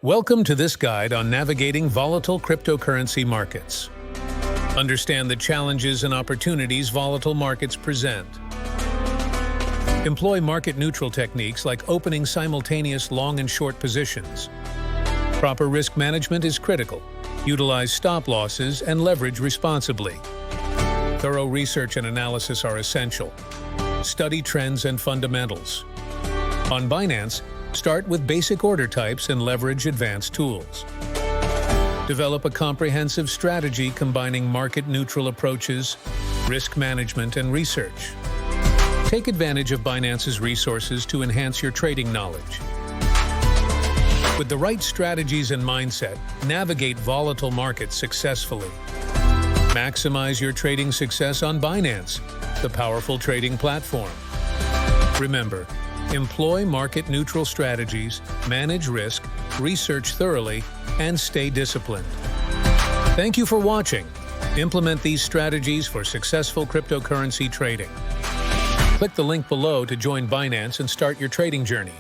Welcome to this guide on navigating volatile cryptocurrency markets. Understand the challenges and opportunities volatile markets present. Employ market-neutral techniques like opening simultaneous long and short positions. Proper risk management is critical. Utilize stop losses and leverage responsibly. Thorough research and analysis are essential. Study trends and fundamentals. On Binance, start with basic order types and leverage advanced tools. Develop a comprehensive strategy combining market-neutral approaches, risk management, and research. Take advantage of Binance's resources to enhance your trading knowledge. With the right strategies and mindset, navigate volatile markets successfully. Maximize your trading success on Binance, the powerful trading platform. Remember, employ market-neutral strategies, manage risk, research thoroughly, and stay disciplined. Thank you for watching. Implement these strategies for successful cryptocurrency trading. Click the link below to join Binance and start your trading journey.